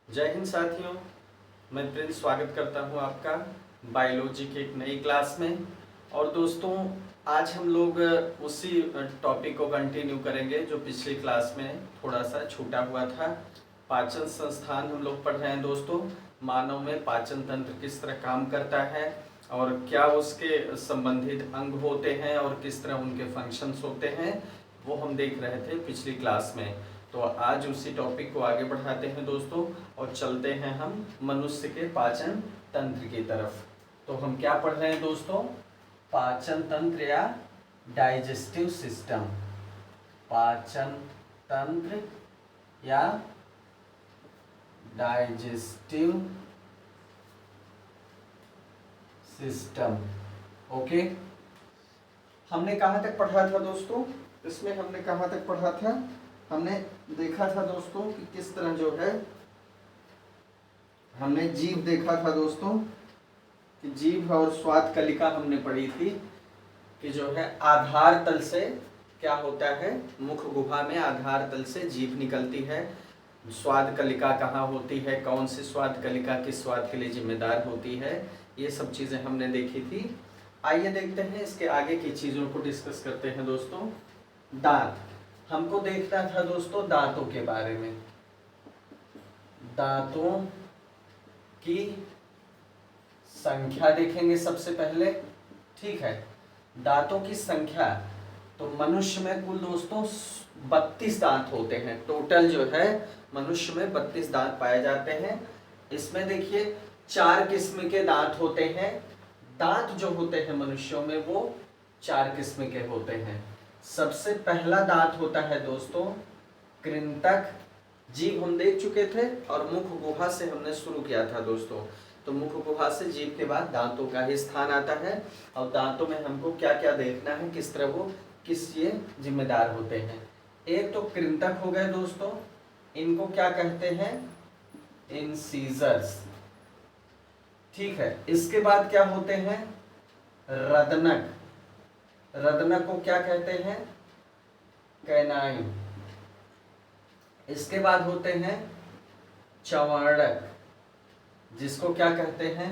जय हिंद साथियों, मैं प्रिंस स्वागत करता हूं आपका बायोलॉजी के एक नई क्लास में। और दोस्तों, आज हम लोग उसी टॉपिक को कंटिन्यू करेंगे जो पिछली क्लास में थोड़ा सा छूटा हुआ था। पाचन संस्थान हम लोग पढ़ रहे हैं दोस्तों। मानव में पाचन तंत्र किस तरह काम करता है और क्या उसके संबंधित अंग होते हैं और किस तरह उनके फंक्शंस होते हैं, वो हम देख रहे थे पिछली क्लास में। तो आज उसी टॉपिक को आगे बढ़ाते हैं दोस्तों और चलते हैं हम मनुष्य के पाचन तंत्र की तरफ। तो हम क्या पढ़ रहे हैं दोस्तों? पाचन तंत्र या डाइजेस्टिव सिस्टम। पाचन तंत्र या डाइजेस्टिव सिस्टम। ओके, हमने कहाँ तक पढ़ा था दोस्तों? इसमें हमने कहाँ तक पढ़ा था? हमने देखा था दोस्तों कि किस तरह जो है हमने जीभ देखा था दोस्तों कि जीभ और स्वाद कलिका हमने पढ़ी थी कि जो है आधार तल से क्या होता है, मुख गुहा में आधार तल से जीभ निकलती है। स्वाद कलिका कहाँ होती है, कौन सी स्वाद कलिका किस स्वाद के लिए जिम्मेदार होती है, ये सब चीज़ें हमने देखी थी। आइए देखते हैं इसके आगे की चीज़ों को डिस्कस करते हैं दोस्तों। दांत, हमको देखना था दोस्तों दांतों के बारे में। दांतों की संख्या देखेंगे सबसे पहले, ठीक है। दांतों की संख्या, तो मनुष्य में कुल दोस्तों 32 दांत होते हैं। टोटल जो है मनुष्य में 32 दांत पाए जाते हैं। इसमें देखिए 4 किस्म के दांत होते हैं। दांत जो होते हैं मनुष्यों में वो 4 किस्म के होते हैं। सबसे पहला दांत होता है दोस्तों कृंतक। जीभ हम देख चुके थे और मुख गुहा से हमने शुरू किया था दोस्तों। तो मुख गुहा से जीभ के बाद दांतों का ही स्थान आता है और दांतों में हमको क्या क्या देखना है, किस तरह वो किस ये जिम्मेदार होते हैं। एक तो कृंतक हो गए दोस्तों, इनको क्या कहते हैं? इंसीजर्स, ठीक है। इसके बाद क्या होते हैं? रदनक। रदनक को क्या कहते हैं? कैनाइन। इसके बाद होते हैं चवर्णक, जिसको क्या कहते हैं?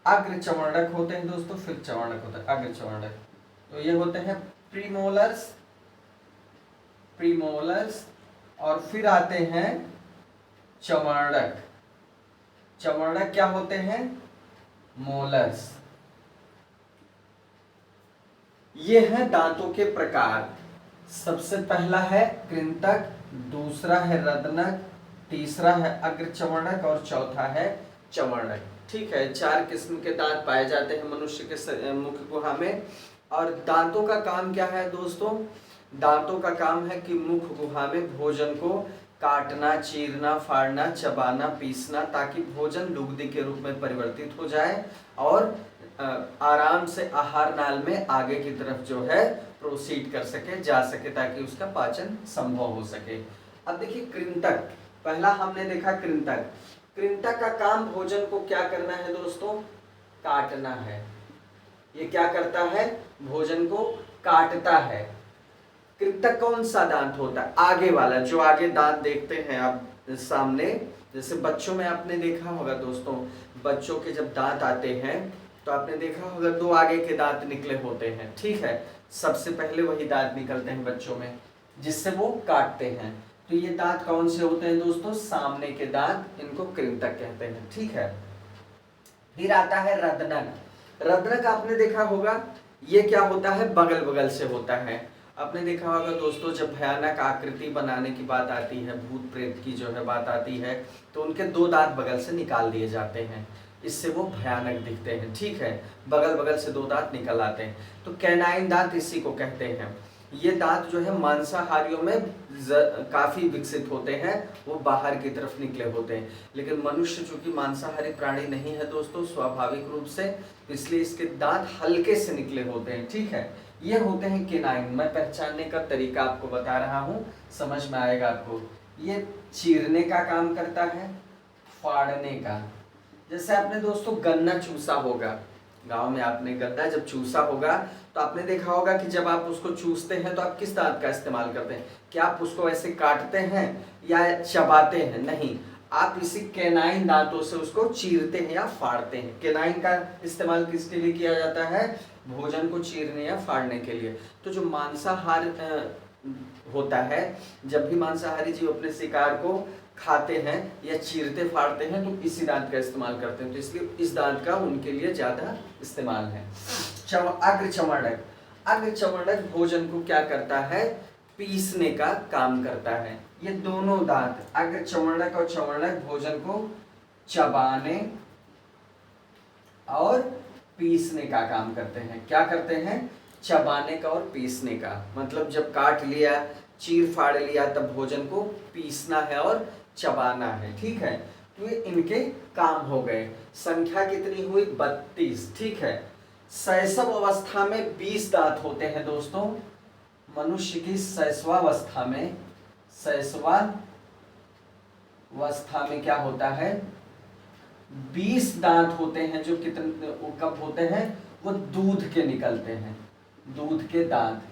अग्र चवर्णक होते हैं दोस्तों, फिर चवर्णक होता है अग्र चवर्णक। तो ये होते हैं प्रीमोलर्स, प्रीमोलर्स, और फिर आते हैं चवर्णक। चवर्णक क्या होते हैं? मोलर्स। ये है दांतों के प्रकार। सबसे पहला है कृंतक, दूसरा है रदनक, तीसरा है अग्रचवर्णक और चौथा है चवर्णक, ठीक है। 4 किस्म के दांत पाए जाते हैं मनुष्य के मुख गुहा में। और दांतों का काम क्या है दोस्तों? दांतों का काम है कि मुख गुहा में भोजन को काटना, चीरना, फाड़ना, चबाना, पीसना, ताकि भोजन लुगदी के रूप में परिवर्तित हो जाए और आराम से आहार नाल में आगे की तरफ जो है प्रोसीड कर सके, जा सके, ताकि उसका पाचन संभव हो सके। अब देखिए कृंतक, पहला हमने देखा कृंतक। कृंतक का काम भोजन को क्या करना है दोस्तों? काटना है। ये क्या करता है? भोजन को काटता है। कृंतक कौन सा दांत होता है? आगे वाला, जो आगे दांत देखते हैं आप सामने, जैसे बच्चों में आपने देखा होगा दोस्तों, बच्चों के जब दांत आते हैं तो आपने देखा होगा 2 आगे के दांत निकले होते हैं, ठीक है। सबसे पहले वही दांत निकलते हैं बच्चों में जिससे वो काटते हैं। तो ये दांत कौन से होते हैं दोस्तों? सामने के दांत, इनको कृंतक कहते हैं, ठीक है। फिर आता है रदनक। रदनक आपने देखा होगा, ये क्या होता है? बगल बगल से होता है। आपने देखा होगा दोस्तों, जब भयानक आकृति बनाने की बात आती है, भूत प्रेत की जो है बात आती है, तो उनके 2 दांत बगल से निकाल दिए जाते हैं, इससे वो भयानक दिखते हैं, ठीक है। बगल बगल से 2 दांत निकल आते हैं, तो कैनाइन दांत इसी को कहते हैं। ये दांत जो है मांसाहारियों में काफी विकसित होते हैं, वो बाहर की तरफ निकले होते हैं। लेकिन मनुष्य चूंकि मांसाहारी प्राणी नहीं है दोस्तों स्वाभाविक रूप से, इसलिए इसके दांत हल्के से निकले होते हैं, ठीक है। ये होते हैं केनाइन। मैं पहचानने का तरीका आपको बता रहा हूँ, समझ में आएगा आपको। ये चीरने का काम करता है, फाड़ने का। जैसे आपने दोस्तों गन्ना चूसा होगा, गांव में आपने गन्ना जब चूसा होगा तो आपने देखा होगा कि जब आप उसको चूसते हैं तो आप किस दांत का इस्तेमाल करते हैं? क्या आप उसको ऐसे काटते हैं या चबाते हैं? नहीं, आप इसी कैनाइन दांतों से उसको चीरते हैं या फाड़ते हैं। कैनाइन का इस्तेमाल किसके लिए किया जाता है? भोजन को चीरने या फाड़ने के लिए। तो जो मांसाहार होता है, जब भी मांसाहारी जीव अपने शिकार को खाते हैं या चीरते फाड़ते हैं तो इसी दांत का इस्तेमाल करते हैं, तो इसलिए इस दांत का उनके लिए ज्यादा इस्तेमाल है। अग्रचर्मणक, अग्रचर्मणक भोजन को क्या करता है? पीसने का काम करता है। ये दोनों दांत अग्रचर्मणक और चर्मणक भोजन को चबाने और पीसने का काम करते हैं। क्या करते हैं? चबाने का और पीसने का। मतलब जब काट लिया, चीर फाड़ लिया, तब भोजन को पीसना है और चबाना है। ठीक है, तो ये इनके काम हो गए। संख्या कितनी हुई? 32। ठीक है, शैशव अवस्था में 20 दांत होते हैं दोस्तों। मनुष्य की शैशवावस्था में, शैशवावस्था में क्या होता है? 20 दांत होते हैं। जो कितने कब होते हैं? वो दूध के निकलते हैं। दूध के दांत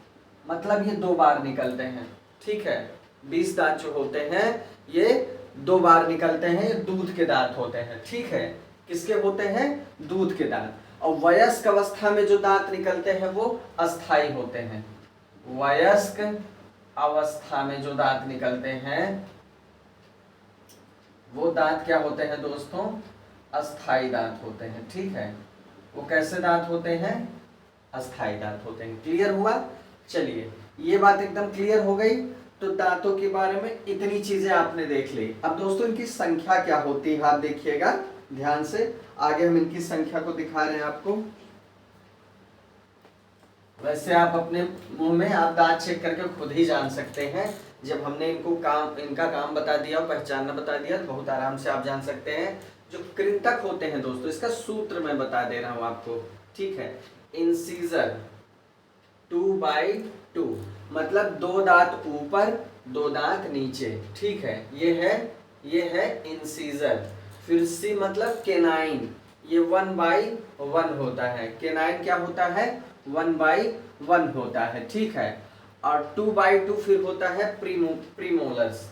मतलब ये 2 बार निकलते हैं। ठीक है, 20 दांत जो होते हैं ये 2 बार निकलते हैं। ये दूध के दांत होते हैं। ठीक है, किसके होते हैं? दूध के दांत। और वयस्क अवस्था में जो दांत निकलते हैं वो अस्थाई होते हैं। वयस्क अवस्था में जो दांत निकलते हैं वो दांत क्या होते हैं दोस्तों? अस्थाई दांत होते हैं। ठीक है, वो कैसे दांत होते हैं? अस्थाई दांत होते हैं। क्लियर हुआ? चलिए, ये बात एकदम क्लियर हो गई। तो दांतों के बारे में इतनी चीजें आपने देख ली। अब दोस्तों इनकी संख्या क्या होती है आप देखिएगा ध्यान से। आगे हम इनकी संख्या को दिखा रहे हैं आपको। वैसे आप अपने मुंह में आप दांत चेक करके खुद ही जान सकते हैं। जब हमने इनका काम बता दिया और पहचानना बता दिया तो बहुत आराम से आप जान सकते हैं। जो कृंतक होते हैं दोस्तों, इसका सूत्र मैं बता दे रहा हूं आपको। ठीक है, इंसीजर 2/2 मतलब 2 दांत ऊपर 2 दांत नीचे। ठीक है, ये है इंसीजर। फिर सी मतलब केनाइन, ये 1/1 होता है। केनाइन क्या होता है? 1/1 होता है। ठीक है, और 2/2 फिर होता है प्रीमोलर्स।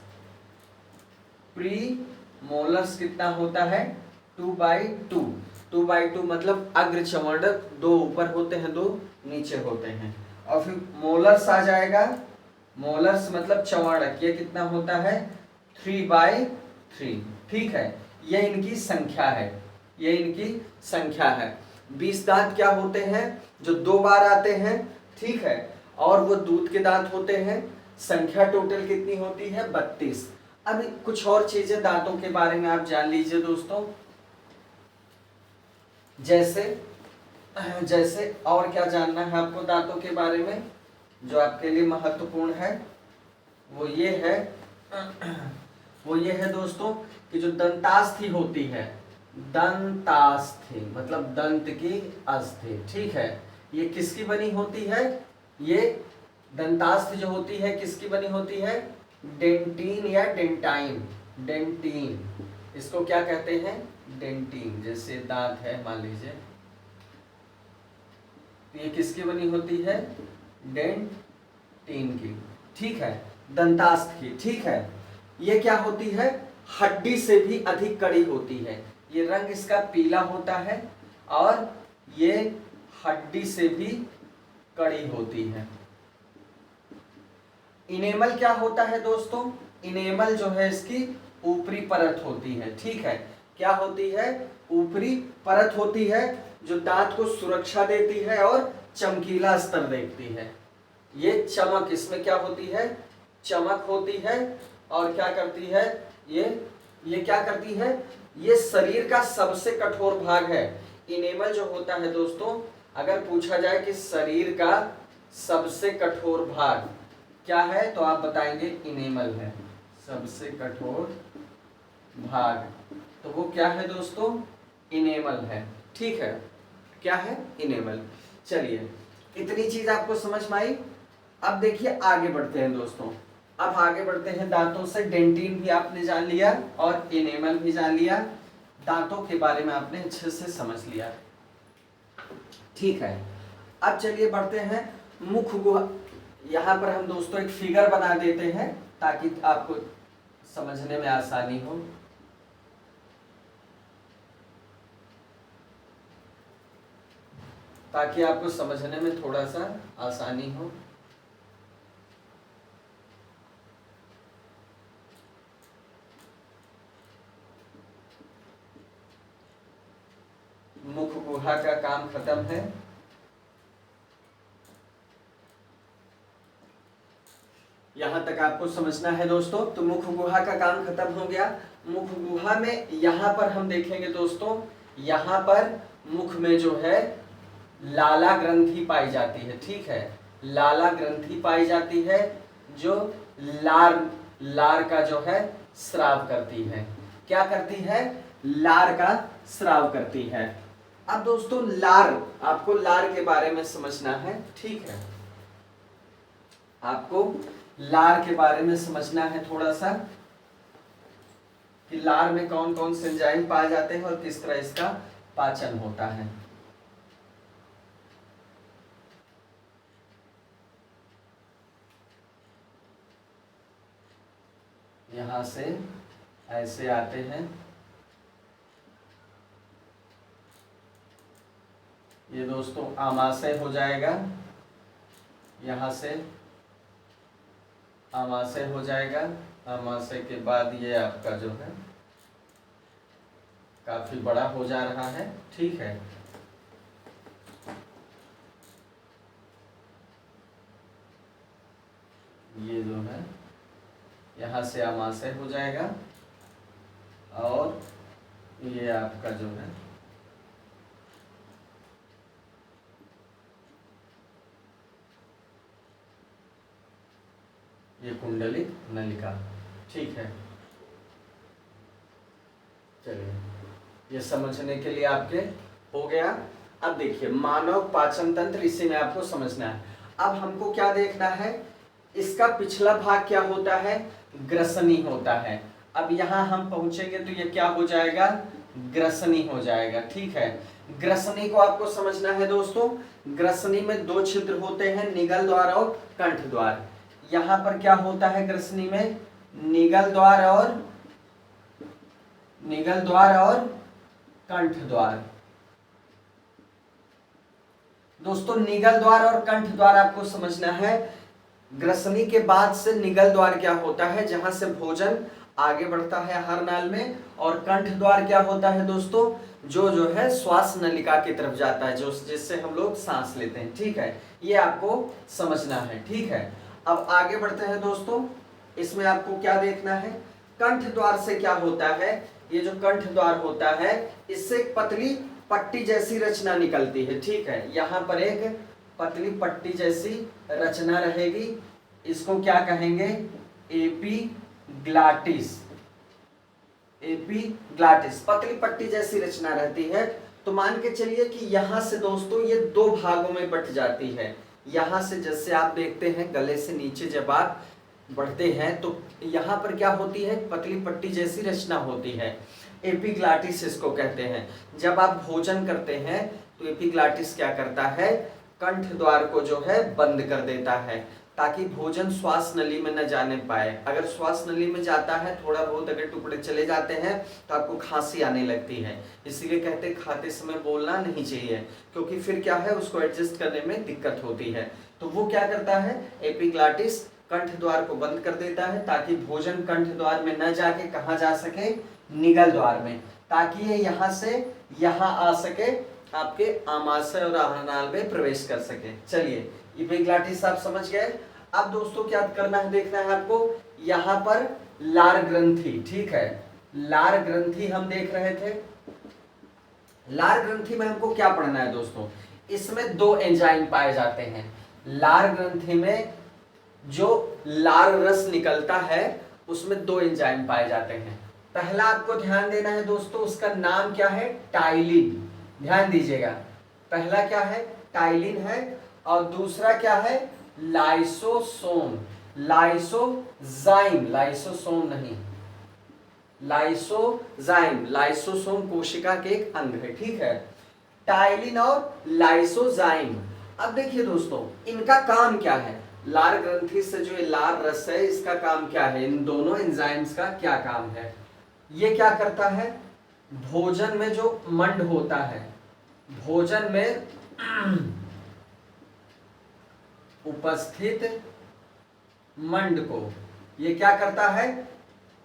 प्रीमोलर्स कितना होता है? 2/2। 2/2 मतलब अग्रचर्मणक 2 ऊपर होते हैं 2 नीचे होते हैं। और फिर मोलर्स आ जाएगा। मोलर्स मतलब चर्मणक, ये कितना होता है? 3/3। ठीक है, ये इनकी संख्या है। ये इनकी संख्या है। 20 दांत क्या होते हैं? जो 2 बार आते हैं। ठीक है, और वो दूध के दांत होते हैं। संख्या टोटल कितनी होती है? 32। अब कुछ और चीजें दांतों के बारे में आप जान लीजिए दोस्तों। जैसे और क्या जानना है आपको दांतों के बारे में जो आपके लिए महत्वपूर्ण है? वो ये है दोस्तों कि जो दंतास्थि होती है, दंतास्थि मतलब दंत की अस्थि। ठीक है, ये किसकी बनी होती है? ये दंतास्थि जो होती है किसकी बनी होती है? डेंटिन या डेंटाइन। डेंटिन, इसको क्या कहते हैं? डेंटिन। जैसे दांत है मान लीजिए, ये किसकी बनी होती है? डेंटिन की। ठीक है, दंतास्थ की। ठीक है, ये क्या होती है? हड्डी से भी अधिक कड़ी होती है। ये रंग इसका पीला होता है और ये हड्डी से भी कड़ी होती है। इनेमल क्या होता है दोस्तों? इनेमल जो है इसकी ऊपरी परत होती है। ठीक है, क्या होती है? ऊपरी परत होती है जो दांत को सुरक्षा देती है और चमकीला स्तर देखती है। ये चमक, इसमें क्या होती है? चमक होती है। और क्या करती है? ये क्या करती है? ये शरीर का सबसे कठोर भाग है। इनेमल जो होता है दोस्तों, अगर पूछा जाए कि शरीर का सबसे कठोर भाग क्या है तो आप बताएंगे इनेमल है। सबसे कठोर भाग तो वो क्या है दोस्तों? इनेमल है। ठीक है, क्या है? इनेमल। चलिए, इतनी चीज आपको समझ में आई। अब देखिए आगे बढ़ते हैं दोस्तों। अब आगे बढ़ते हैं दांतों से। डेंटिन भी आपने जान लिया और इनेमल भी जान लिया। दांतों के बारे में आपने अच्छे से समझ लिया। ठीक है, अब चलिए बढ़ते हैं मुख गुहा। यहाँ पर हम दोस्तों एक फिगर बना देते हैं ताकि आपको समझने में आसानी हो। ताकि आपको समझने में थोड़ा सा आसानी हो। मुख गुहा का काम खत्म है। यहां तक आपको समझना है दोस्तों। तो मुख गुहा का काम खत्म हो गया। मुख गुहा में यहां पर हम देखेंगे दोस्तों, यहां पर मुख में जो है लाला ग्रंथि पाई जाती है। ठीक है, लाला ग्रंथि पाई जाती है जो लार का जो है स्राव करती है। क्या करती है? लार का स्राव करती है। अब दोस्तों लार, आपको लार के बारे में समझना है। ठीक है, आपको लार के बारे में समझना है थोड़ा सा कि लार में कौन कौन से एंजाइम पाए जाते हैं और किस तरह इसका पाचन होता है। यहां से ऐसे आते हैं, ये दोस्तों आमाशय हो जाएगा। यहां से आमाशय हो जाएगा। आमाशय के बाद ये आपका जो है काफी बड़ा हो जा रहा है। ठीक है, ये जो है यहां से आमाशय हो जाएगा और ये आपका जो है ये कुंडली नलिका। ठीक है, चलिए ये समझने के लिए आपके हो गया। अब देखिए मानव पाचन तंत्र, इसी में आपको समझना है। अब हमको क्या देखना है, इसका पिछला भाग क्या होता है? ग्रसनी होता है। अब यहां हम पहुंचेंगे तो ये क्या हो जाएगा? ग्रसनी हो जाएगा। ठीक है, ग्रसनी को आपको समझना है दोस्तों। ग्रसनी में दो छिद्र होते हैं, निगल द्वार और कंठ द्वार। यहां पर क्या होता है ग्रसनी में? निगल द्वार और कंठ द्वार। दोस्तों निगल द्वार और कंठ द्वार आपको समझना है। ग्रसनी के बाद से निगल द्वार क्या होता है? जहां से भोजन आगे बढ़ता है आहार नाल में। और कंठ द्वार क्या होता है दोस्तों? जो है श्वास नलिका की तरफ जाता है, जो जिससे हम लोग सांस लेते हैं। ठीक है, ये आपको समझना है। ठीक है, अब आगे बढ़ते हैं दोस्तों। इसमें आपको क्या देखना है? कंठ द्वार से क्या होता है? ये जो कंठ द्वार होता है, इससे एक पतली पट्टी जैसी रचना निकलती है। ठीक है, यहाँ पर एक पतली पट्टी जैसी रचना रहेगी। इसको क्या कहेंगे? एपीग्लाटिस। एपीग्लाटिस, पतली पट्टी जैसी रचना रहती है। तो मान के चलिए कि यहां से दोस्तों ये दो भागों में बट जाती है। यहां से जैसे आप देखते हैं गले से नीचे जब आप बढ़ते हैं तो यहाँ पर क्या होती है? पतली पट्टी जैसी रचना होती है। एपीग्लाटिस इसको कहते हैं। जब आप भोजन करते हैं तो एपीग्लाटिस क्या करता है? कंठ द्वार को जो है बंद कर देता है, ताकि भोजन श्वास नली में न जाने पाए। अगर श्वास नली में जाता है, थोड़ा बहुत अगर टुकड़े चले जाते हैं तो आपको खांसी आने लगती है। इसीलिए कहते हैं खाते समय बोलना नहीं चाहिए, क्योंकि फिर क्या है, उसको एडजस्ट करने में दिक्कत होती है। तो वो क्या करता है? एपीग्लाटिस कंठ द्वार को बंद कर देता है, ताकि भोजन कंठ द्वार में न जाके कहाँ जा सके? निगल द्वार में, ताकि ये यहाँ से यहाँ आ सके, आपके आमाशय और आहारनाल में प्रवेश कर सके। चलिए एपीग्लाटिस आप समझ गए। अब दोस्तों क्या करना है, देखना है आपको। यहाँ पर लार ग्रंथि। ठीक है, लार ग्रंथि हम देख रहे थे। लार ग्रंथि में हमको क्या पढ़ना है दोस्तों? इसमें दो एंजाइम पाए जाते हैं। लार ग्रंथि में जो लार रस निकलता है उसमें दो एंजाइम पाए जाते हैं। पहला आपको ध्यान देना है दोस्तों, उसका नाम क्या है? टाइलिन। ध्यान दीजिएगा, पहला क्या है? टाइलिन है। और दूसरा क्या है? लाइसोसोम। लाइसोजाइम, लाइसोसोम नहीं, लाइसोजाइम। लाइसोसोम कोशिका के एक अंग है। ठीक है, टाइलिन और लाइसोजाइम। अब देखिए दोस्तों, इनका काम क्या है? लार ग्रंथि से जो लार रस है, इसका काम क्या है? इन दोनों एंजाइम्स का क्या काम है? ये क्या करता है? भोजन में जो मंड होता है, भोजन में उपस्थित मंड को ये क्या करता है,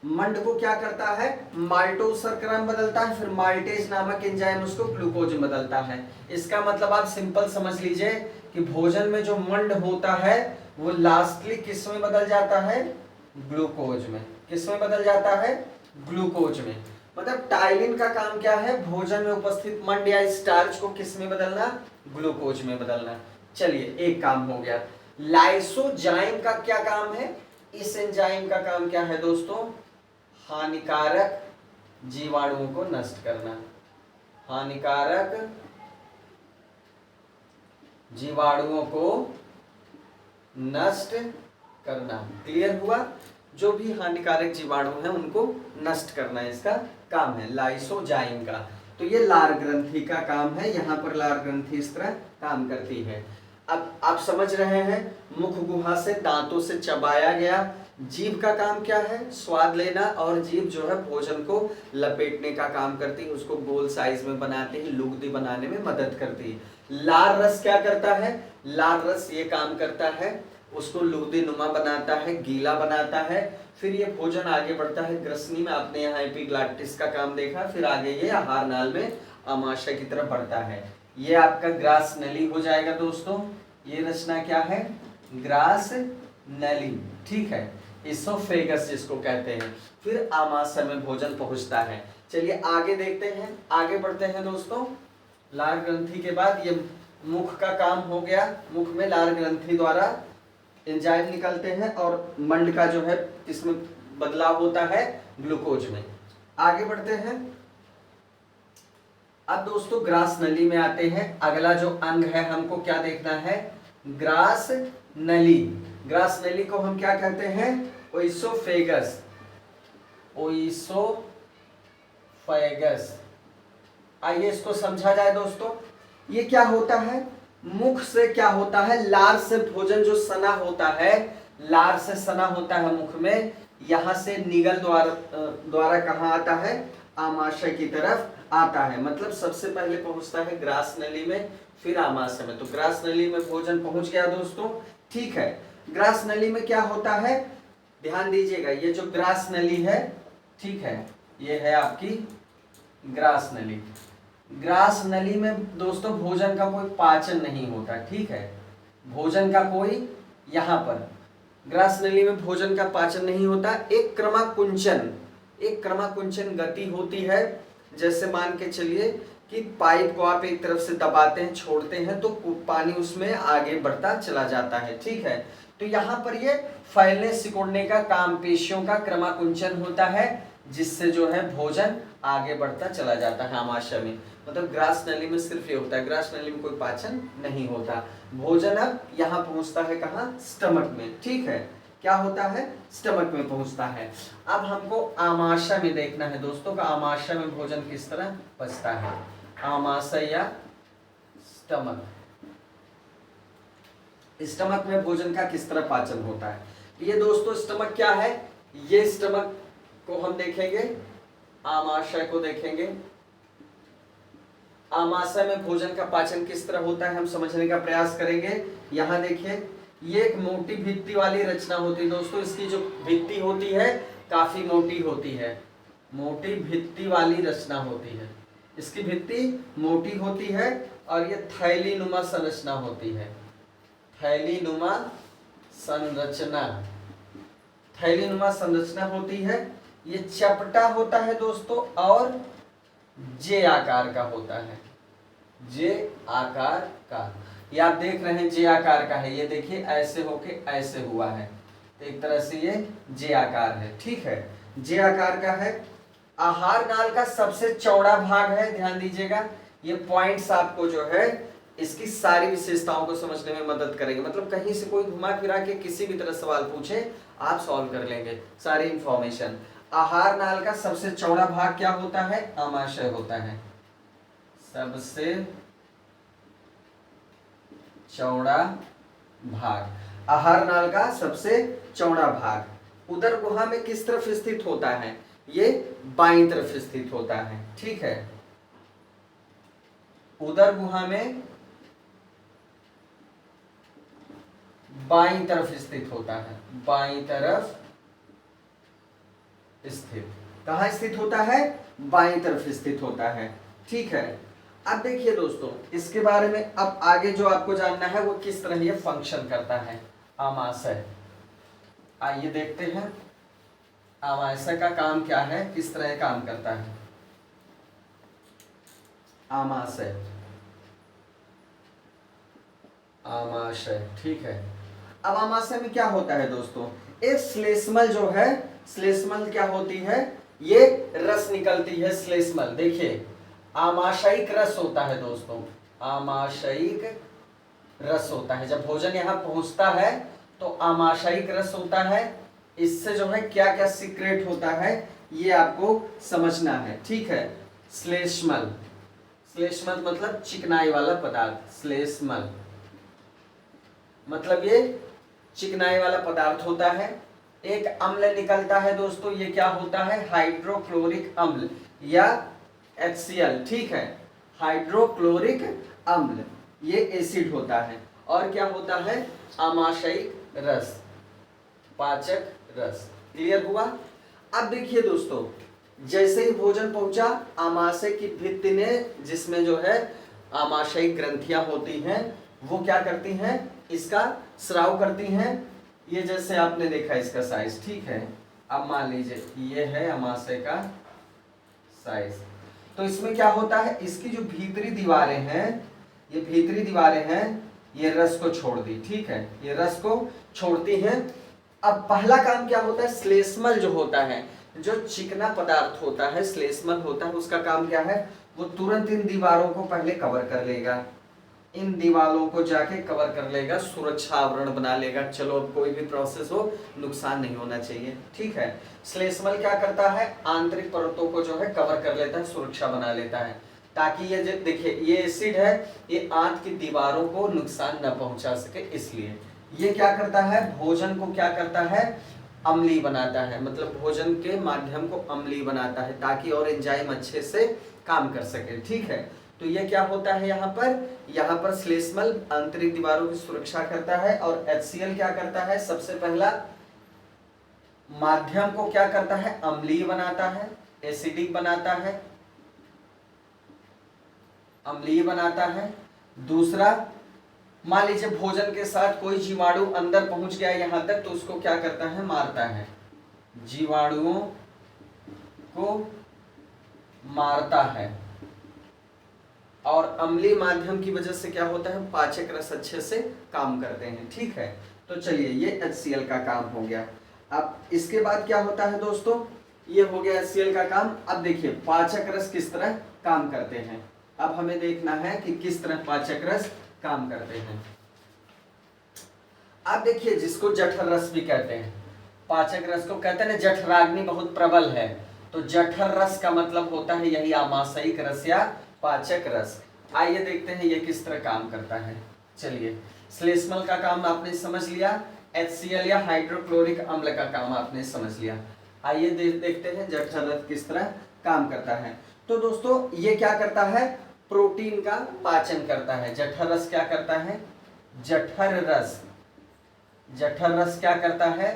मंड को क्या करता है, माल्टोज शर्करा में बदलता है, फिर माल्टेज नामक एंजाइम उसको ग्लूकोज में बदलता है। इसका मतलब आप सिंपल समझ लीजिए कि भोजन में जो मंड होता है वो लास्टली किस में बदल जाता है, ग्लूकोज में। किस में बदल जाता है, ग्लूकोज में। मतलब टाइलिन का काम क्या है, भोजन में उपस्थित मंड या स्टार्च को किस में बदलना, ग्लूकोज में बदलना। चलिए एक काम हो गया। लाइसोजाइम का क्या काम है, इस एंजाइम का काम क्या है दोस्तों, हानिकारक जीवाणुओं को नष्ट करना। हानिकारक जीवाणुओं को नष्ट करना। क्लियर हुआ, जो भी हानिकारक जीवाणु हैं उनको नष्ट करना इसका काम है लाइसोजाइम का। तो ये लार ग्रंथि का काम है, यहाँ पर लार ग्रंथि इस तरह काम करती है। अब आप समझ रहे हैं, मुख गुहा से दांतों से चबाया गया। जीभ का काम क्या है, स्वाद लेना, और जीभ जो है भोजन को लपेटने का काम करती है, उसको गोल साइज में बनाती है, लुगदी बनाने में मदद करती है। लार रस क्या करता है, लार रस ये काम करता है, उसको लुगदी नुमा बनाता है, गीला बनाता है। फिर ये भोजन आगे बढ़ता है ग्रसनी में, आपने यहाँ एपिग्लॉटिस का काम देखा, फिर आगे ये आहार नाल में आमाशय की तरफ बढ़ता है। ये आपका ग्रास नली हो जाएगा दोस्तों। ये रचना क्या है, ग्रास नली, ठीक है, इसोफेगस जिसको कहते हैं। फिर आमाशय में भोजन पहुंचता है। चलिए आगे देखते हैं, आगे बढ़ते हैं दोस्तों। लार ग्रंथि के बाद ये मुख का काम हो गया। मुख में लार ग्रंथि द्वारा एंजाइम निकलते हैं और मंड का जो है इसमें बदलाव होता है ग्लूकोज में। आगे बढ़ते हैं। अब दोस्तों ग्रास नली में आते हैं। अगला जो अंग है हमको क्या देखना है, ग्रास नली। ग्रास नली को हम क्या कहते हैं, ओइसोफेगस। ओइसोफेगस। आइए इसको समझा जाए दोस्तों। ये क्या होता है, मुख से क्या होता है, लार से भोजन जो सना होता है, लार से सना होता है मुख में, यहां से निगल द्वारा कहाँ आता है, आमाशय की तरफ आता है। मतलब सबसे पहले पहुंचता है ग्रास नली में, फिर आमाशय में। तो ग्रास नली में भोजन पहुंच गया दोस्तों, ठीक है। ग्रास नली में क्या होता है, ध्यान दीजिएगा, ये जो ग्रास नली है, ठीक है, ये है आपकी ग्रास नली। ग्रास नली में दोस्तों भोजन का कोई पाचन नहीं होता, ठीक है, भोजन का कोई, यहाँ पर ग्रास नली में भोजन का पाचन नहीं होता। एक क्रमाकुंचन गति होती है। जैसे मान के चलिए कि पाइप को आप एक तरफ से दबाते हैं, छोड़ते हैं, तो पानी उसमें आगे बढ़ता चला जाता है, ठीक है। तो यहाँ पर ये फैलने सिकुड़ने का काम, पेशियों का क्रमाकुंचन होता है, जिससे जो है भोजन आगे बढ़ता चला जाता है आमाशय में। मतलब ग्रास नली में सिर्फ ये होता है, ग्रास नली में कोई पाचन नहीं होता। भोजन अब यहाँ पहुंचता है कहाँ, स्टमक में, ठीक है, क्या होता है, स्टमक में पहुंचता है। अब हमको आमाशय में देखना है दोस्तों का आमाशय में भोजन किस तरह पचता है। आमाशय या स्टमक, स्टमक में भोजन का किस तरह पाचन होता है। ये दोस्तों स्टमक क्या है, ये स्टमक को हम देखेंगे, आमाशय को देखेंगे। आमाशय में भोजन का पाचन किस तरह होता है हम समझने का प्रयास करेंगे। यहाँ देखिए, ये एक मोटी भित्ति वाली रचना होती है दोस्तों। इसकी जो भित्ति होती है काफी मोटी होती है, मोटी भित्ति वाली रचना होती है। इसकी भित्ति मोटी होती है और ये थैली नुमा संरचना होती है। थैली नुमा संरचना, थैली नुमा संरचना होती है। ये चपटा होता है दोस्तों और जे आकार का होता है, जे आकार का। ये आप देख रहे हैं जे आकार का है, ये देखिए ऐसे होके ऐसे हुआ है, तो एक तरह से ये जे आकार है, ठीक है, जे आकार का है। आहार नाल का सबसे चौड़ा भाग है, ध्यान दीजिएगा। ये पॉइंट्स आपको जो है इसकी सारी विशेषताओं को समझने में मदद करेंगे। मतलब कहीं से कोई घुमा फिरा के किसी भी तरह सवाल पूछे आप सॉल्व कर लेंगे सारी इंफॉर्मेशन। आहार नाल का सबसे चौड़ा भाग क्या होता है, आमाशय होता है। सबसे चौड़ा भाग, आहार नाल का सबसे चौड़ा भाग उदर गुहा में किस तरफ स्थित होता है, ये बाईं तरफ स्थित होता है, ठीक है। उदर गुहा में बाईं तरफ स्थित होता है, बाईं तरफ स्थित। कहाँ स्थित होता है? बाईं तरफ स्थित होता है। ठीक है, अब देखिए दोस्तों इसके बारे में अब आगे जो आपको जानना है वो किस तरह ये फंक्शन करता है आमाशय। आइए देखते हैं आमाशय का काम क्या है, किस तरह काम करता है आमाशय। आमाशय, ठीक है। अब आमाशय में क्या होता है दोस्तों, एक श्लेष्मल जो है, श्लेष्मल क्या होती है, ये रस निकलती है श्लेष्मल। देखिए आमाशयिक रस होता है दोस्तों, आमाशयिक रस होता है। जब भोजन यहाँ पहुंचता है तो आमाशयिक रस होता है। इससे जो है क्या क्या सीक्रेट होता है ये आपको समझना है। ठीक है, श्लेष्मल, श्लेष्मल मतलब चिकनाई वाला पदार्थ, श्लेष्मल मतलब ये चिकनाई वाला पदार्थ होता है। एक अम्ल निकलता है दोस्तों, ये क्या होता है, हाइड्रोक्लोरिक अम्ल या HCl। ठीक है, हाइड्रोक्लोरिक अम्ल ये एसिड होता है। और क्या होता है, आमाशयिक रस, पाचक रस। क्लियर हुआ? अब देखिए दोस्तों जैसे ही भोजन पहुंचा, आमाशय की भित्ति ने, जिसमें जो है आमाशयिक ग्रंथियां होती हैं, वो क्या करती हैं, इसका स्राव करती हैं। ये जैसे आपने देखा इसका साइज। ठीक है, अब मान लीजिए ये है आमाशय का साइज। तो इसमें क्या होता है, इसकी जो भीतरी दीवारें हैं, ये भीतरी दीवारें हैं, ये रस को छोड़ दी। ठीक है, ये रस को छोड़ती हैं। अब पहला काम क्या होता है, श्लेष्मल जो होता है, जो चिकना पदार्थ होता है, श्लेष्मल होता है, उसका काम क्या है, वो तुरंत इन दीवारों को पहले कवर कर लेगा, इन दीवारों को जाके कवर कर लेगा, सुरक्षा आवरण बना लेगा। चलो अब कोई भी प्रोसेस हो, नुकसान नहीं होना चाहिए। ठीक है, श्लेष्मल क्या करता है, आंतरिक परतों को जो है कवर कर लेता है, सुरक्षा बना लेता है, ताकि ये जो देखिए ये एसिड है, ये आंत की दीवारों को नुकसान न पहुंचा सके। इसलिए ये क्या करता है, भोजन को क्या करता है, अम्लीय बनाता है, मतलब भोजन के माध्यम को अम्लीय बनाता है, ताकि और एंजाइम अच्छे से काम कर सके। ठीक है, तो ये क्या होता है, यहाँ पर श्लेष्मल आंतरिक दीवारों की सुरक्षा करता है, और HCl क्या करता है, सबसे पहला माध्यम को क्या करता है, अम्लीय बनाता है, एसिडिक बनाता है, अम्लीय बनाता है। दूसरा, मान लीजिए भोजन के साथ कोई जीवाणु अंदर पहुंच गया यहां तक, तो उसको क्या करता है, मारता है, जीवाणुओं को मारता है। और अम्लीय माध्यम की वजह से क्या होता है, पाचक रस अच्छे से काम करते हैं। ठीक है, तो चलिए ये HCl का काम हो गया। अब इसके बाद क्या होता है दोस्तों, ये हो गया HCl का काम। अब देखिए पाचक रस किस तरह काम करते हैं, अब हमें देखना है कि किस तरह पाचक रस काम करते हैं। अब देखिए जिसको जठर रस भी कहते हैं, पाचक रस को कहते हैं ना, जठराग्नि बहुत प्रबल है, तो जठर रस का मतलब होता है यही आमाशयिक रस या पाचक रस। आइए देखते हैं ये किस तरह काम करता है। चलिए, श्लेष्मल का काम आपने समझ लिया, HCl या हाइड्रोक्लोरिक अम्ल का काम आपने समझ लिया। आइए देखते हैं जठर रस किस तरह काम करता है। तो दोस्तों ये क्या करता है, प्रोटीन का पाचन करता है। जठर रस क्या करता है, जठर रस क्या करता है,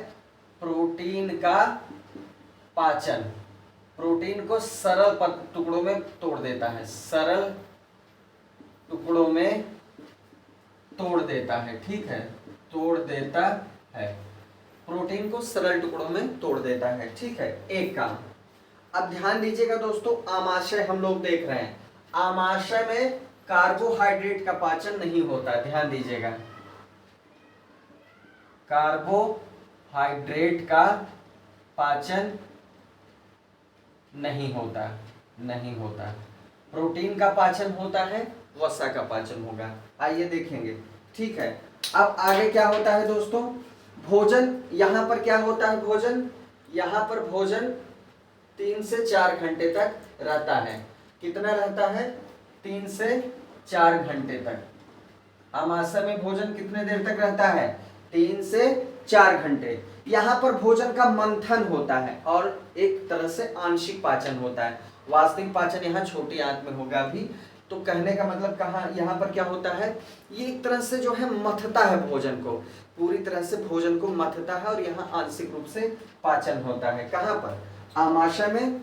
प्रोटीन का पाचन, प्रोटीन को सरल टुकड़ों में तोड़ देता है, सरल टुकड़ों में तोड़ देता है। ठीक है, तोड़ देता है, प्रोटीन को सरल टुकड़ों में तोड़ देता है। ठीक है, एक काम। अब ध्यान दीजिएगा दोस्तों, आमाशय हम लोग देख रहे हैं, आमाशय में कार्बोहाइड्रेट का पाचन नहीं होता, ध्यान दीजिएगा, कार्बोहाइड्रेट का पाचन नहीं होता, प्रोटीन का पाचन होता है, वसा का पाचन होगा। आइए देखेंगे। ठीक है, अब आगे क्या होता है दोस्तों, भोजन यहाँ पर क्या होता है, यहाँ पर भोजन 3 से 4 घंटे तक रहता है। कितना रहता है, 3 से 4 घंटे तक। आमाशय में भोजन कितने देर तक रहता है, 3 से 4 घंटे। यहाँ पर भोजन का मंथन होता है और एक तरह से आंशिक पाचन होता है, वास्तविक पाचन यहाँ छोटी आंत में होगा भी, तो कहने का मतलब कहाँ यहाँ पर क्या होता है, ये एक तरह से जो है मथता है भोजन को, पूरी तरह से भोजन को मथता है और यहाँ आंशिक रूप से पाचन होता है। कहाँ पर, आमाशय में।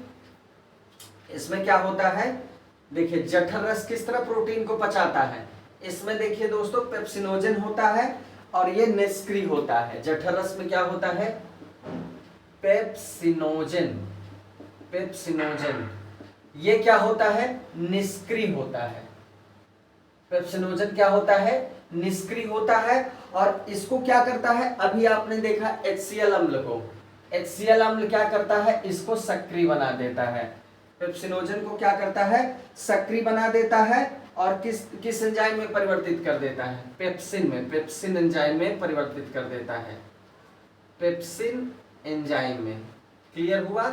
इसमें क्या होता है, देखिए जठर रस किस तरह प्रोटीन को पचाता है, इसमें देखिए दोस्तों पेप्सिनोजन होता है और ये निष्क्रिय होता है। जठर रस में क्या होता है, पेप्सिनोजन, पेप्सिनोजन ये क्या होता है, निष्क्रिय होता है। पेप्सिनोजन क्या होता है, निष्क्रिय होता है। और इसको क्या करता है, अभी आपने देखा HCl अम्ल को, HCl अम्ल क्या करता है, इसको सक्रिय बना देता है। पेप्सिनोजन को क्या करता है, सक्रिय बना देता है और किस एंजाइम में परिवर्तित कर देता है, पेप्सिन में, पेप्सिन एंजाइम में परिवर्तित कर देता है, पेप्सिन एंजाइम में। क्लियर हुआ,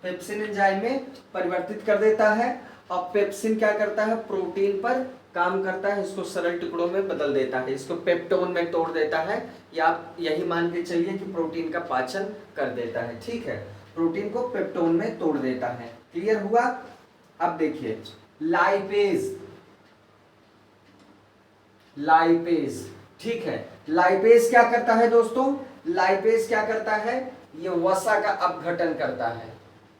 पेप्सिन एंजाइम में परिवर्तित कर देता है। अब पेप्सिन क्या करता है, प्रोटीन पर काम करता है, इसको सरल टुकड़ों में बदल देता है, इसको पेप्टोन में तोड़ देता है, या आप यही मान के चलिए कि प्रोटीन का पाचन कर देता है। ठीक है, प्रोटीन को पेप्टोन में तोड़ देता है। क्लियर हुआ। अब देखिए लाइपेज, लाइपेज, ठीक है, लाइपेज क्या करता है दोस्तों, लाइपेज क्या करता है, ये वसा का अपघटन करता है,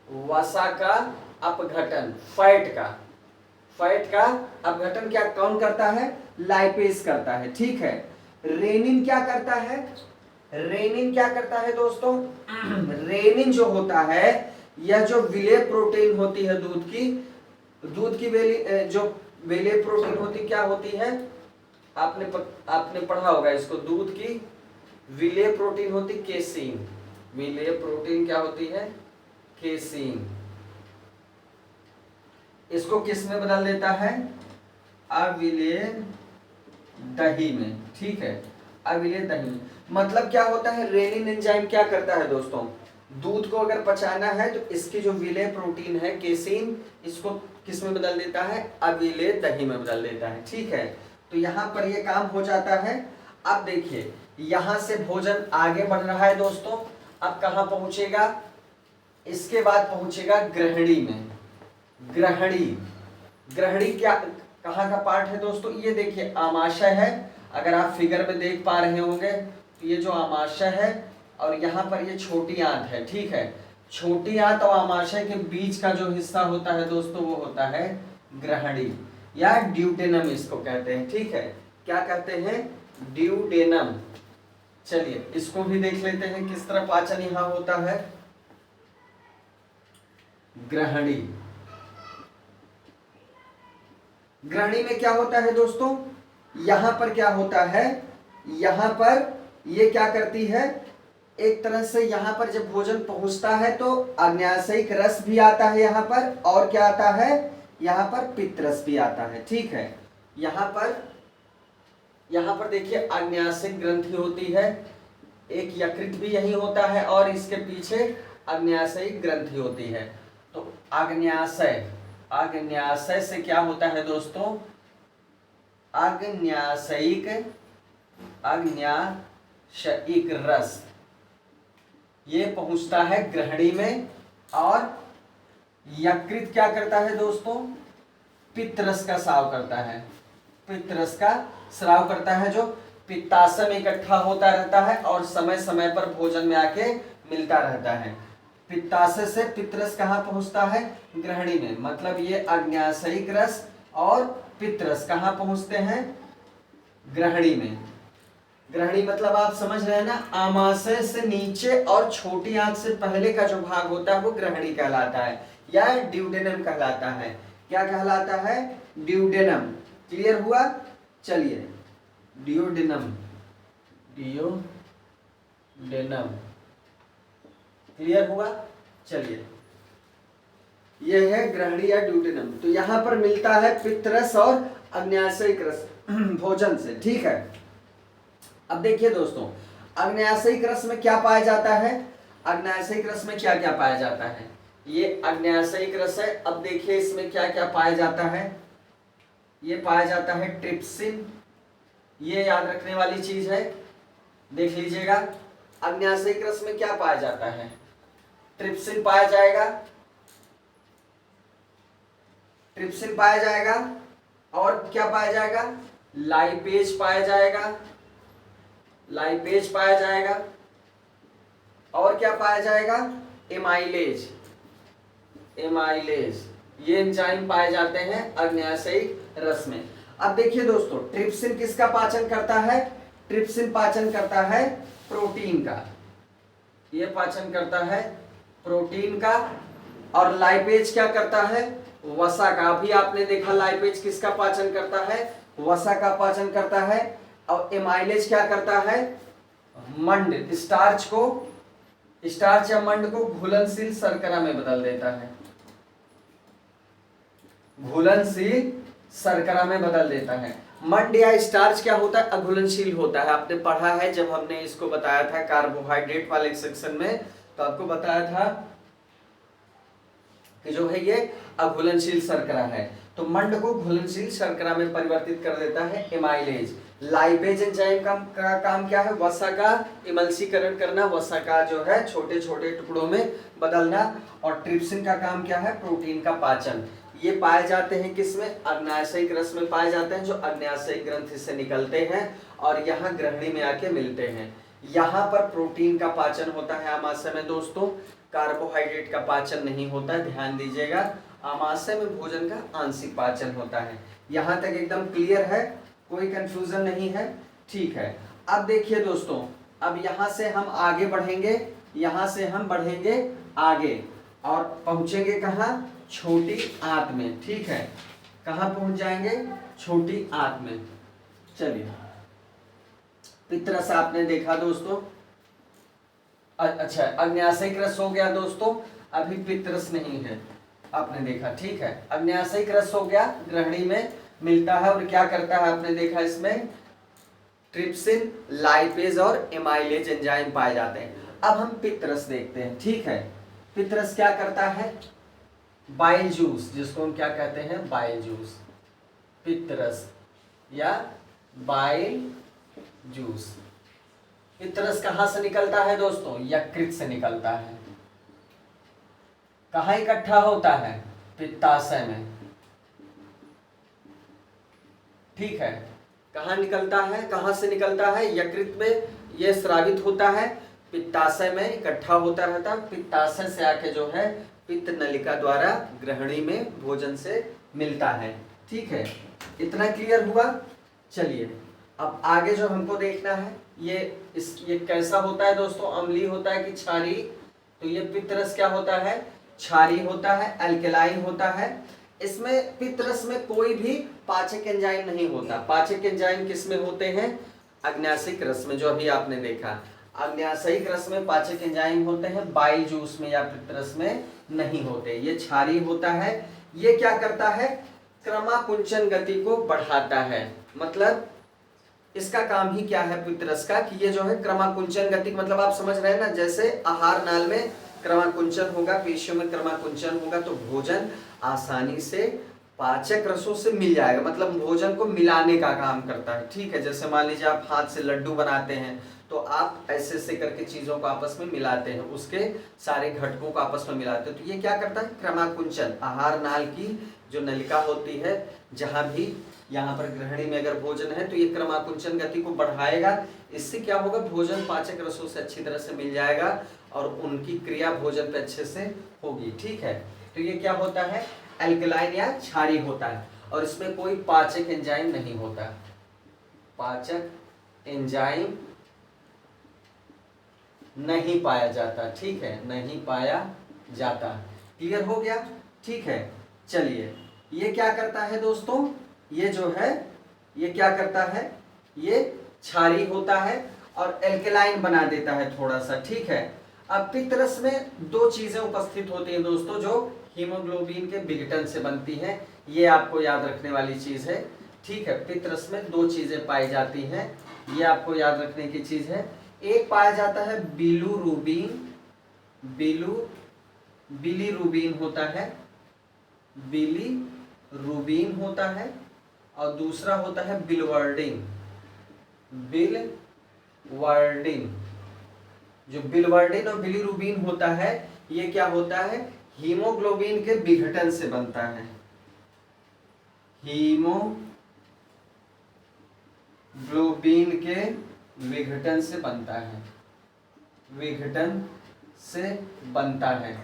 वसा का अपघटन, फैट का अपघटन क्या कौन करता है, लाइपेज करता है। ठीक है, रेनिन क्या करता है, रेनिन क्या करता है दोस्तों, रेनिन जो होता है, यह जो विलेय प्रोटीन होती है दूध की जो विलेय प्रोटीन होती क्या होती है, आपने पढ़ा होगा इसको, दूध की विलेय प्रोटीन होती केसीन, विलेय प्रोटीन क्या होती है, केसीन। इसको किस में बदल देता है, अविलेय दही में। ठीक है, अविलेय दही में मतलब क्या होता है, रेनिन एंजाइम क्या करता है दोस्तों, दूध को अगर पचाना है तो इसकी जो विलेय प्रोटीन है केसीन, इसको किस में बदल देता है, अविलेय दही में बदल देता है। ठीक है, तो यहाँ पर ये काम हो जाता है। अब देखिए यहाँ से भोजन आगे बढ़ रहा है दोस्तों, अब कहाँ पहुंचेगा, इसके बाद पहुंचेगा ग्रहणी में। ग्रहणी, ग्रहणी क्या कहाँ का पार्ट है दोस्तों, ये देखिए आमाशय है, अगर आप फिगर में देख पा रहे होंगे तो ये जो आमाशय है और यहाँ पर ये छोटी आंत है। ठीक है, छोटी आंत और आमाशय के बीच का जो हिस्सा होता है दोस्तों वो होता है ग्रहणी या ड्यूडेनम इसको कहते हैं। ठीक है, क्या कहते हैं, ड्यूडेनम। चलिए इसको भी देख लेते हैं किस तरह पाचन यहाँ होता है। ग्रहणी, ग्रहणी में क्या होता है दोस्तों, यहां पर क्या होता है, यहां पर ये क्या करती है, एक तरह से यहां पर जब भोजन पहुंचता है तो अग्न्याशयिक रस भी आता है यहाँ पर, और क्या आता है, यहाँ पर पित्त रस भी आता है। ठीक है, यहाँ पर देखिए अग्न्याशयिक ग्रंथि होती है, एक यकृत भी यही होता है और इसके पीछे अग्न्याशयिक ग्रंथि होती है। तो आग्न्याशय, आग्न्याशय से क्या होता है दोस्तों, आग्न्याशयिक रस ये पहुंचता है ग्रहणी में, और यकृत क्या करता है दोस्तों, पित्त रस का स्राव करता है, पित्त रस का स्राव करता है, जो पित्ताशय में इकट्ठा होता रहता है और समय समय पर भोजन में आके मिलता रहता है। पित्ताशय से पित्त रस कहाँ पहुंचता है, ग्रहणी में, मतलब ये अग्न्याशयिक रस और पित्त रस कहाँ पहुंचते हैं, ग्रहणी में। ग्रहणी मतलब आप समझ रहे हैं ना, आमाशय से नीचे और छोटी आंत से पहले का जो भाग होता है वो ग्रहणी कहलाता है या ड्यूडेनम कहलाता है। क्या कहलाता है, ड्यूडेनम। क्लियर हुआ। चलिए ड्यूडेनम, ड्यूडेनम क्लियर हुआ। चलिए यह है ग्रहणी या ड्यूडेनम। तो यहां पर मिलता है पित्त रस और अग्न्याशयिक रस भोजन से। ठीक है, अब देखिए दोस्तों अग्न्याशयिक रस में क्या पाया जाता है, अग्न्याशयिक रस में क्या क्या पाया जाता है, ये अग्न्याशयिक रस है। अब देखिए इसमें क्या क्या पाया जाता है, ये पाया जाता है ट्रिप्सिन, ये याद रखने वाली चीज है, देख लीजिएगा। अग्न्याशयिक रस में क्या पाया जाता है, ट्रिप्सिन पाया जाएगा, ट्रिप्सिन पाया जाएगा, और क्या पाया जाएगा, लाइपेज पाया जाएगा, लाइपेज पाया जाएगा। और क्या पाया जाएगा, एमाइलेज, एमाइलेज। ये एंजाइम पाए जाते हैं अग्न्याशयिक रस में। अब देखिए दोस्तों, ट्रिप्सिन किसका पाचन करता है, ट्रिप्सिन पाचन करता है प्रोटीन का, ये पाचन करता है प्रोटीन का। और लाइपेज क्या करता है, वसा का। अभी आपने देखा लाइपेज किसका पाचन करता है, वसा का पाचन करता है। और एमाइलेज क्या करता है, मंड, स्टार्च को, स्टार्च या मंड को घुलनशील शर्करा में बदल देता है, घुलनशील शर्करा में बदल देता है। मंड या स्टार्च क्या होता है, अघुलनशील होता है। आपने पढ़ा है जब हमने इसको बताया था कार्बोहाइड्रेट वाले सेक्शन में, तो आपको बताया था कि जो है ये अघुलनशील शर्करा है। तो मंड को घुलनशील शर्करा में परिवर्तित कर देता है एमाइलेज। लाइपेज एंजाइम का काम क्या है, वसा का इमल्सीकरण करना, वसा का जो है छोटे छोटे टुकड़ों में बदलना। और ट्रिप्सिन का काम क्या है, प्रोटीन का पाचन। ये पाए जाते हैं किसमें, अग्न्याशयिक रस में पाए जाते हैं, जो अग्न्याशयिक ग्रंथि से निकलते हैं और यहाँ ग्रहणी में आके मिलते हैं। यहाँ पर प्रोटीन का पाचन होता है आमाशय में दोस्तों, कार्बोहाइड्रेट का पाचन नहीं होता है, ध्यान दीजिएगा। आमाशय में भोजन का आंशिक पाचन होता है। यहाँ तक एकदम क्लियर है, कोई कंफ्यूजन नहीं है, ठीक है। अब देखिए दोस्तों, अब यहाँ से हम आगे बढ़ेंगे, यहाँ से हम बढ़ेंगे आगे और पहुंचेंगे कहाँ, छोटी आंत में, ठीक है। कहाँ पहुंच जाएंगे, छोटी आंत में। चलिए, पित्तरस आपने देखा दोस्तों, अच्छा अग्न्याशयिक रस हो गया दोस्तों, अभी पित्तरस नहीं है, आपने देखा, ठीक है। अग्न्याशयिक रस हो गया, ग्रहणी में मिलता है और क्या करता है, आपने देखा इसमें ट्रिप्सिन, लाइपेज और एमाइलेज एंजाइम पाए जाते हैं। अब हम पित्तरस देखते हैं, ठीक है। पित्तरस क्या करता है, बाइल जूस, जिसको हम क्या कहते हैं, बाइल जूस, पित्तरस या बाइल जूस। पित्तरस कहां से निकलता है दोस्तों, यकृत से निकलता है। कहां इकट्ठा होता है, पित्ताशय में, ठीक है। कहां निकलता है, कहां से निकलता है, यकृत में यह स्रावित होता है, पित्ताशय में इकट्ठा होता रहता है, पित्ताशय से आके जो है पित्त नलिका द्वारा ग्रहणी में भोजन से मिलता है, ठीक है। इतना क्लियर हुआ। चलिए अब आगे जो हमको देखना है, ये कैसा होता है दोस्तों, अम्लीय होता है कि क्षारी। तो ये पित्तरस क्या होता है, क्षारी होता है, अल्कलाइन होता है। इसमें पित्तरस में कोई भी पाचक एंजाइम नहीं होता। पाचक एंजाइम किसमें होते हैं, अग्न्याशयिक रस में, जो अभी आपने देखा। अग्न्याशयिक रस में पाचक एंजाइम होते हैं, बाइल जूस में या पित्तरस में नहीं होते। ये क्षारी होता है। ये क्या करता है, क्रमाकुंचन गति को बढ़ाता है। मतलब इसका काम ही क्या है पित्तरस का, कि ये जो है क्रमाकुंचन गति, मतलब आप समझ रहे हैं ना, जैसे आहार नाल में क्रमाकुंचन होगा, पेशियों में क्रमाकुंचन होगा, तो भोजन आसानी से पाचक रसों से मिल जाएगा। मतलब भोजन को मिलाने का काम करता है, ठीक है। जैसे मान लीजिए आप हाथ से लड्डू बनाते हैं, तो आप ऐसे ऐसे करके चीजों को आपस में मिलाते हैं, उसके सारे घटकों को आपस में मिलाते हैं। तो ये क्या करता है, क्रमाकुंचन, आहार नाल की जो नलिका होती है, जहां भी यहाँ पर ग्रहणी में अगर भोजन है, तो ये क्रमाकुंचन गति को बढ़ाएगा। इससे क्या होगा, भोजन पाचक रसों से अच्छी तरह से मिल जाएगा और उनकी क्रिया भोजन पे अच्छे से होगी, ठीक है। तो ये क्या होता है, अल्कलाइन या क्षारी होता है और इसमें कोई पाचक एंजाइम नहीं होता। पाचक एंजाइम नहीं पाया जाता, ठीक है, नहीं पाया जाता। क्लियर हो गया, ठीक है। चलिए, ये क्या करता है दोस्तों, ये जो है ये क्या करता है, ये क्षारी होता है और एल्केलाइन बना देता है थोड़ा सा, ठीक है। अब पित्तरस में दो चीजें उपस्थित होती हैं दोस्तों, जो हीमोग्लोबिन के विघटन से बनती हैं। ये आपको याद रखने वाली चीज है, ठीक है। पित्तरस में दो चीजें पाई जाती हैं, ये आपको याद रखने की चीज है। एक पाया जाता है बिलीरुबिन, बिलीरुबिन होता है, बिलीरुबिन होता है, और दूसरा होता है बिलवर्डिन। बिलवर्डिन, जो बिलवर्डिन और बिलीरुबिन होता है, ये क्या होता है, हीमोग्लोबिन के विघटन से बनता है। हीमोग्लोबिन के विघटन से बनता है, विघटन से बनता है।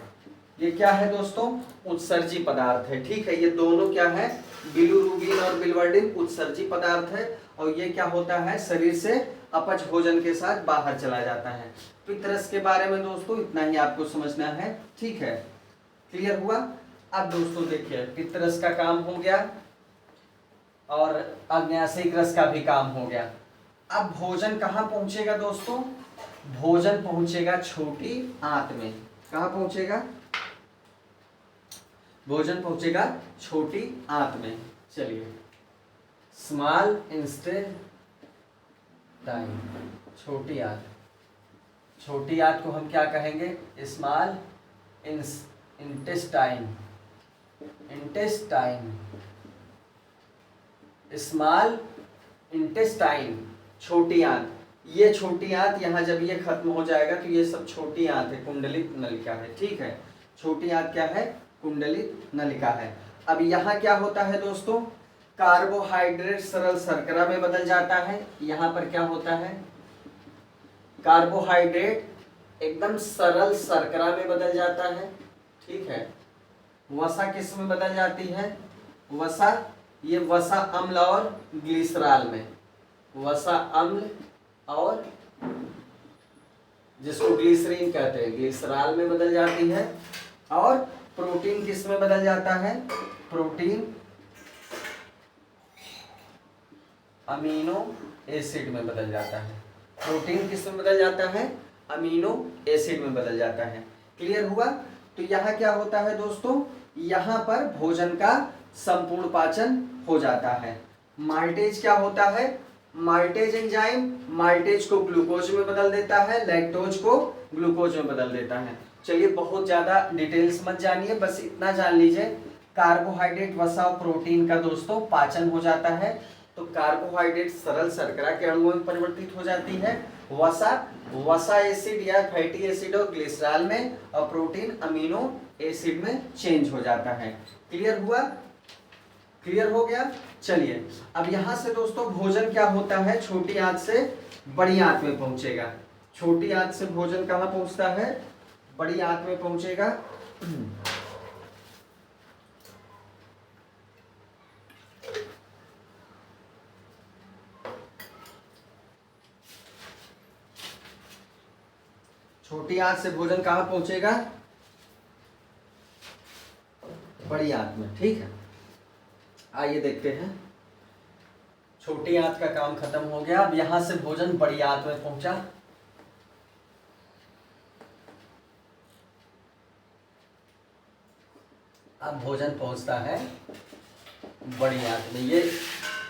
ये क्या है दोस्तों? उत्सर्जी पदार्थ है। ठीक है, ये दोनों क्या है? बिलिरुबिन और बिलिवर्डिन उत्सर्जी पदार्थ है और ये क्या होता है? शरीर से अपच भोजन के साथ बाहर चला जाता है। पित्तरस के बारे में दोस्तों इतना ही आपको समझना है। ठीक है, क्लियर हुआ? अब दोस्तों देखिए, पित्तरस का काम हो गया और अग्न्याशयिक रस का भी काम हो गया। अब भोजन कहाँ पहुंचेगा दोस्तों? भोजन पहुंचेगा छोटी आंत में। कहाँ पहुंचेगा? भोजन पहुंचेगा छोटी आंत में। चलिए, स्मॉल इंटेस्टाइन, छोटी आंत। छोटी आंत को हम क्या कहेंगे? Small intestine, intestine, small intestine, छोटी आंत। ये छोटी आंत यहाँ जब ये खत्म हो जाएगा तो ये सब छोटी आंत है, कुंडलित नलिका है। ठीक है, छोटी आंत क्या है? कुंडलित नलिका है। अब यहाँ क्या होता है दोस्तों? कार्बोहाइड्रेट सरल शर्करा में बदल जाता है। यहाँ पर क्या होता है? कार्बोहाइड्रेट एकदम सरल शर्करा में बदल जाता है। ठीक है, वसा किस में बदल जाती है? वसा, ये वसा अम्ल और ग्लिसरॉल में, वसा अम्ल और जिसको ग्लिसरीन कहते हैं ग्लिसरॉल में बदल जाती है। और प्रोटीन किस में बदल जाता है? प्रोटीन अमीनो एसिड में बदल जाता है। प्रोटीन किस में बदल जाता है? अमीनो एसिड में बदल जाता है। क्लियर हुआ? तो यहाँ क्या होता है दोस्तों? यहाँ पर भोजन का संपूर्ण पाचन हो जाता है। माल्टेज क्या होता है? माल्टेज एंजाइम माल्टेज को ग्लूकोज में बदल देता है, लैक्टोज को ग्लूकोज में बदल देता है। चलिए, बहुत ज्यादा डिटेल्स मत जानिए, बस इतना जान लीजिए, कार्बोहाइड्रेट, वसा और प्रोटीन का दोस्तों पाचन हो जाता है। तो कार्बोहाइड्रेट सरल शर्करा के अणुओं में परिवर्तित हो जाती है, वसा एसिड या फैटी एसिड और ग्लिसरॉल में, और प्रोटीन अमीनो एसिड में चेंज हो जाता है। क्लियर हुआ? क्लियर हो गया? चलिए, अब यहां से दोस्तों भोजन क्या होता है? छोटी आंत से बड़ी आंत में पहुंचेगा। छोटी आंत से भोजन कहां पहुंचता है? बड़ी आंत में पहुंचेगा। छोटी आंत से भोजन कहां पहुंचेगा? बड़ी आंत में। ठीक है, आइए देखते हैं। छोटी आंत का काम खत्म हो गया। अब यहां से भोजन बड़ी आंत में पहुंचा। अब भोजन पहुंचता है बड़ी आंत में। ये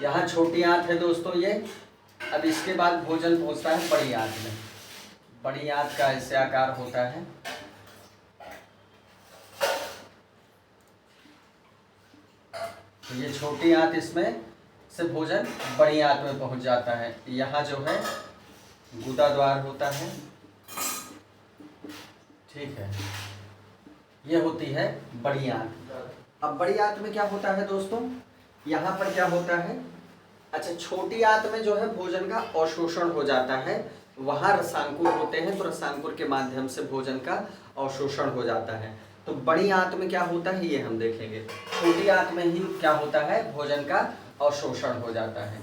यहाँ छोटी आंत है दोस्तों ये। अब इसके बाद भोजन पहुंचता है बड़ी आंत में। बड़ी आंत का ऐसे आकार होता है। तो ये छोटी आंत, इसमें से भोजन बड़ी आंत में पहुंच जाता है। यहाँ जो है गुदा द्वार होता है। ठीक है, ये होती है बड़ी आंत। अब बड़ी आंत में क्या होता है दोस्तों? यहाँ पर क्या होता है? अच्छा, छोटी आंत में जो है भोजन का अवशोषण हो जाता है। वहाँ रसांकुर होते हैं, तो रसांकुर के माध्यम से भोजन का अवशोषण हो जाता है। तो बड़ी आंत में क्या होता है ये हम देखेंगे। छोटी आंत में ही क्या होता है? भोजन का अवशोषण हो जाता है।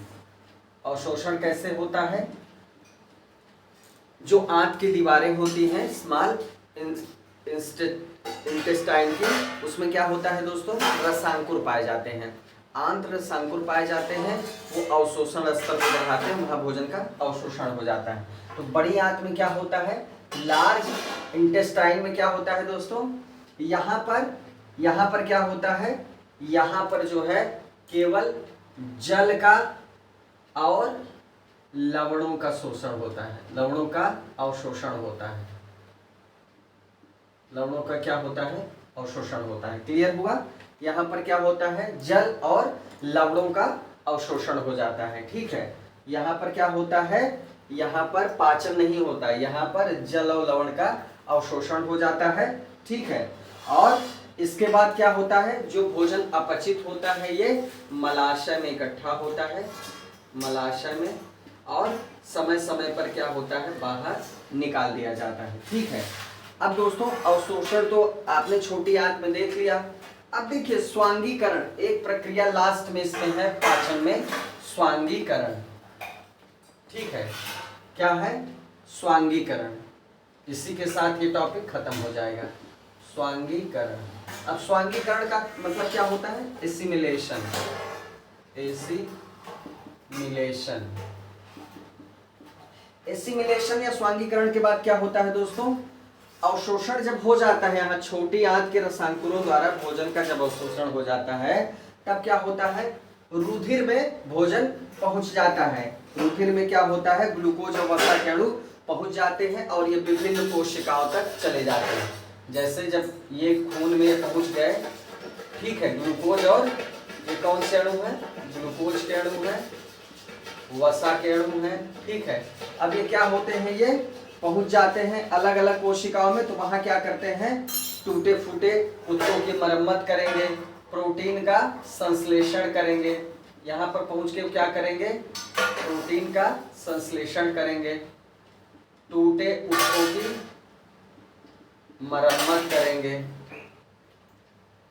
अवशोषण कैसे होता है? जो आंत की दीवारें होती हैं स्मॉल इंटेस्टाइन की, उसमें क्या होता है दोस्तों? रसांकुर पाए जाते हैं। आंत रसांकुर पाए जाते हैं, वो अवशोषण स्तर को बढ़ाते हैं, वहाँ भोजन का अवशोषण हो जाता है। तो बड़ी आंत में क्या होता है? लार्ज इंटेस्टाइन में क्या होता है दोस्तों? यहाँ पर क्या होता है? यहाँ पर जो है केवल जल का और लवणों का शोषण होता है, लवणों का अवशोषण होता है। लवणों का क्या होता है? अवशोषण होता है। क्लियर हुआ? यहाँ पर क्या होता है? जल और लवणों का अवशोषण हो जाता है। ठीक है, यहाँ पर क्या होता है? यहाँ पर पाचन नहीं होता है, यहाँ पर जल और लवण का अवशोषण हो जाता है। ठीक है, और इसके बाद क्या होता है, जो भोजन अपचित होता है ये मलाशय में इकट्ठा होता है, मलाशय में, और समय समय पर क्या होता है, बाहर निकाल दिया जाता है। ठीक है, अब दोस्तों अवशोषण तो आपने छोटी आंत में देख लिया। अब देखिए स्वांगीकरण, एक प्रक्रिया लास्ट में इसमें है पाचन में, स्वांगीकरण। ठीक है, क्या है, स्वांगीकरण। इसी के साथ ये टॉपिक खत्म हो जाएगा, स्वांगीकरण। अब स्वांगीकरण का मतलब क्या होता है, एसिमिलेशन, एसिमिलेशन। एसिमिलेशन या स्वांगीकरण के बाद क्या होता है दोस्तों, अवशोषण जब हो जाता है, यहाँ छोटी आंत के रसांकुरों द्वारा भोजन का जब अवशोषण हो जाता है तब क्या होता है, रुधिर में भोजन पहुंच जाता है। रुधिर में क्या होता है, ग्लूकोज और वसा के अणु पहुंच जाते हैं और ये विभिन्न कोशिकाओं तक चले जाते हैं। जैसे जब ये खून में पहुंच गए, ठीक है, ग्लूकोज और ये कौन से अणु है, ग्लूकोज के अणु है, वसा के अणु है। ठीक है, अब ये क्या होते हैं, ये पहुंच जाते हैं अलग अलग कोशिकाओं में, तो वहां क्या करते हैं, टूटे फूटे उत्तकों की मरम्मत करेंगे, प्रोटीन का संश्लेषण करेंगे। यहाँ पर पहुंच के क्या करेंगे, प्रोटीन का संश्लेषण करेंगे, टूटे उत्तकों की मरम्मत करेंगे।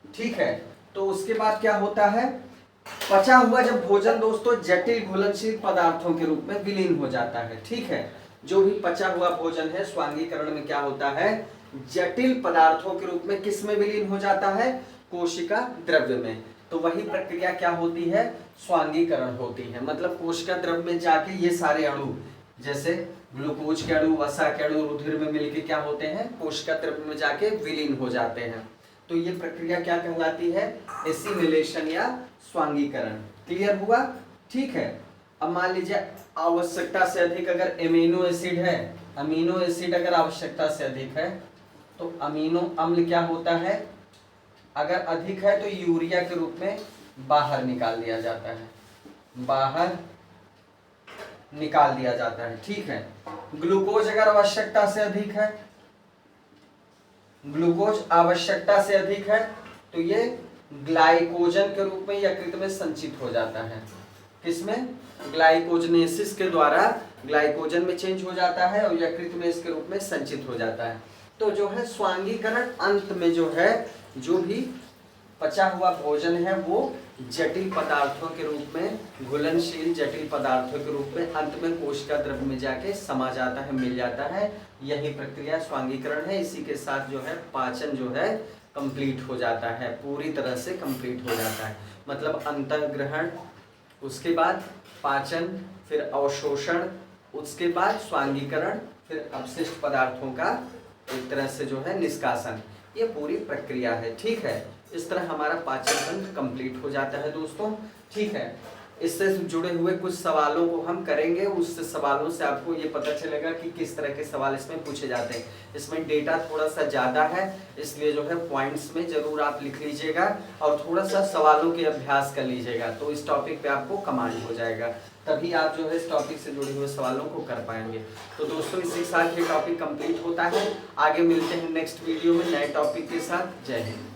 ठीक है, तो उसके बाद क्या होता है, पचा हुआ जब भोजन दोस्तों जटिल घुलनशील पदार्थों के रूप में विलीन हो जाता है। ठीक है, जो भी पचा हुआ भोजन है स्वांगीकरण में क्या होता है, जटिल पदार्थों के रूप में किस में विलीन हो जाता है, कोशिका द्रव्य में। तो वही प्रक्रिया क्या होती है, स्वांगीकरण होती है। मतलब कोशिका द्रव्य में जाके ये सारे अणु, जैसे ग्लूकोज के अणु, वसा के अणु रुधिर में मिलके क्या होते हैं, कोशिका द्रव्य में जाके विलीन हो जाते हैं। तो ये प्रक्रिया क्या कहलाती है, एसिमिलेशन या स्वांगीकरण। क्लियर हुआ। ठीक है, अब मान लीजिए आवश्यकता से अधिक अगर एमिनो एसिड है, अमीनो एसिड अगर आवश्यकता से अधिक है तो अमीनो अम्ल क्या होता है, अगर अधिक है तो यूरिया के रूप में बाहर निकाल दिया जाता है, बाहर निकाल दिया जाता है। ठीक है, ग्लूकोज अगर आवश्यकता से अधिक है, ग्लूकोज आवश्यकता से अधिक है तो ये ग्लाइकोजन के रूप में यकृत में संचित हो जाता है। किसमें, ग्लाइकोजनेसिस के द्वारा ग्लाइकोजन में चेंज हो जाता है और यकृत में इसके रूप में संचित हो जाता है। तो जो है स्वांगीकरण अंत में जो है, जो भी पचा हुआ भोजन है वो जटिल पदार्थों के रूप में, घुलनशील जटिल पदार्थों के रूप में अंत में कोशिका द्रव्य में जाके समा जाता है, मिल जाता है। यही प्रक्रिया स्वांगीकरण है। इसी के साथ जो है पाचन जो है कंप्लीट हो जाता है, पूरी तरह से कंप्लीट हो जाता है। मतलब अंतःग्रहण, उसके बाद पाचन, फिर अवशोषण, उसके बाद स्वांगीकरण, फिर अपशिष्ट पदार्थों का एक तरह से जो है निष्कासन। ये पूरी प्रक्रिया है। ठीक है, इस तरह हमारा पाचन तंत्र कंप्लीट हो जाता है दोस्तों। ठीक है, इससे जुड़े हुए कुछ सवालों को हम करेंगे, उस सवालों से आपको ये पता चलेगा कि किस तरह के सवाल इसमें पूछे जाते हैं। इसमें डेटा थोड़ा सा ज़्यादा है, इसलिए जो है पॉइंट्स में ज़रूर आप लिख लीजिएगा और थोड़ा सा सवालों के अभ्यास कर लीजिएगा, तो इस टॉपिक पे आपको कमांड हो जाएगा, तभी आप जो है इस टॉपिक से जुड़े हुए सवालों को कर पाएंगे। तो दोस्तों इसी के साथ ये टॉपिक कंप्लीट होता है। आगे मिलते हैं नेक्स्ट वीडियो में नए टॉपिक के साथ। जय हिंद।